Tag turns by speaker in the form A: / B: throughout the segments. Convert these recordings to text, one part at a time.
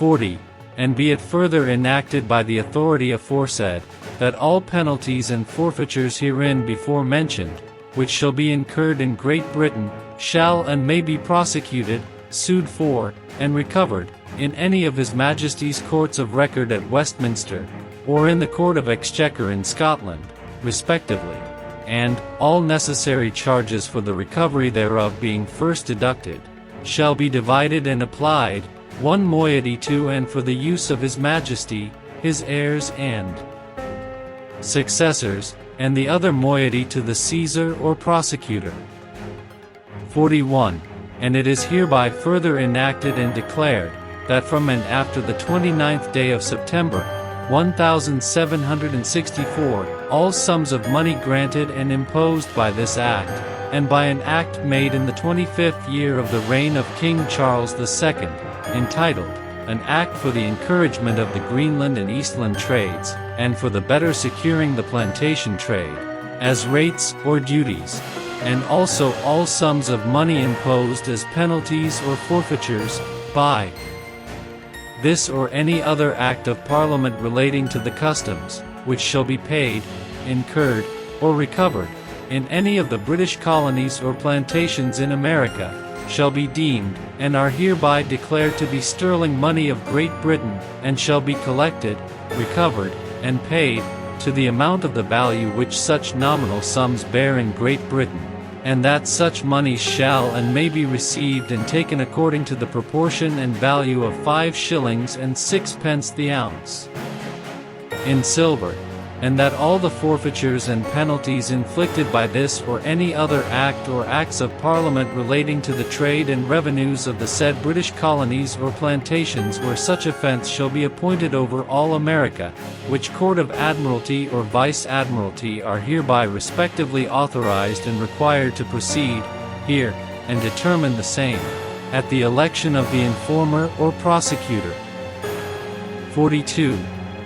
A: 40. And be it further enacted by the authority aforesaid, that all penalties and forfeitures herein before mentioned, which shall be incurred in Great Britain, shall and may be prosecuted, sued for, and recovered, in any of His Majesty's Courts of Record at Westminster, or in the Court of Exchequer in Scotland, respectively, and, all necessary charges for the recovery thereof being first deducted, shall be divided and applied, one moiety to and for the use of His Majesty, His heirs and successors, and the other moiety to the Caesar or prosecutor. 41. And it is hereby further enacted and declared, that from and after the 29th day of September, 1764, all sums of money granted and imposed by this Act, and by an Act made in the 25th year of the reign of King Charles II, entitled, An Act for the Encouragement of the Greenland and Eastland Trades, and for the better securing the plantation trade, as rates or duties, and also all sums of money imposed as penalties or forfeitures, by this or any other Act of Parliament relating to the customs, which shall be paid, incurred, or recovered, in any of the British colonies or plantations in America, shall be deemed, and are hereby declared to be sterling money of Great Britain, and shall be collected, recovered, and paid, to the amount of the value which such nominal sums bear in Great Britain, and that such monies shall and may be received and taken according to the proportion and value of 5 shillings and 6 pence the ounce in silver, and that all the forfeitures and penalties inflicted by this or any other Act or Acts of Parliament relating to the trade and revenues of the said British colonies or plantations where such offence shall be appointed over all America, which Court of Admiralty or Vice-Admiralty are hereby respectively authorized and required to proceed, hear, and determine the same, at the election of the informer or prosecutor. 42.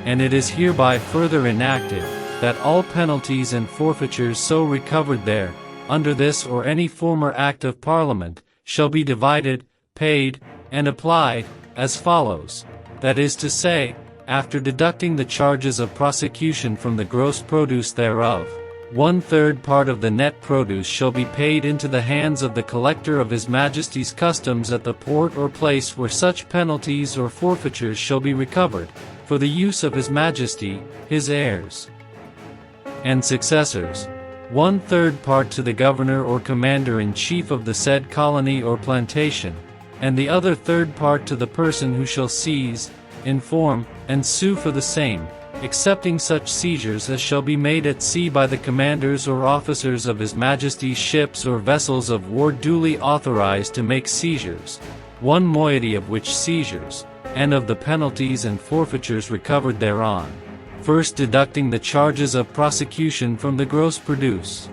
A: And it is hereby further enacted, that all penalties and forfeitures so recovered there, under this or any former Act of Parliament, shall be divided, paid, and applied, as follows, that is to say, after deducting the charges of prosecution from the gross produce thereof, 1/3 part of the net produce shall be paid into the hands of the Collector of His Majesty's Customs at the port or place where such penalties or forfeitures shall be recovered, for the use of His Majesty, His heirs, and successors, 1/3 part to the Governor or Commander-in-Chief of the said colony or plantation, and the other 1/3 part to the person who shall seize, inform, and sue for the same, excepting such seizures as shall be made at sea by the commanders or officers of His Majesty's ships or vessels of war duly authorized to make seizures, one moiety of which seizures, and of the penalties and forfeitures recovered thereon, first deducting the charges of prosecution from the gross produce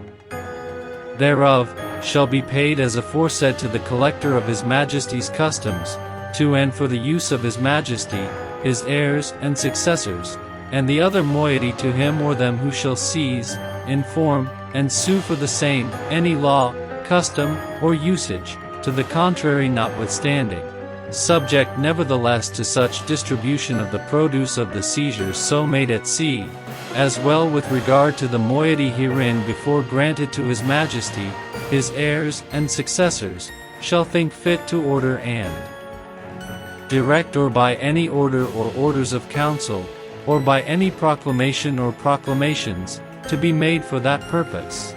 A: thereof, shall be paid as aforesaid to the Collector of His Majesty's Customs, to and for the use of His Majesty, His heirs and successors, and the other moiety to him or them who shall seize, inform, and sue for the same, any law, custom, or usage, to the contrary notwithstanding, subject nevertheless to such distribution of the produce of the seizures so made at sea, as well with regard to the moiety herein before granted to His Majesty, His heirs and successors, shall think fit to order and direct or by any order or orders of council, or by any proclamation or proclamations, to be made for that purpose.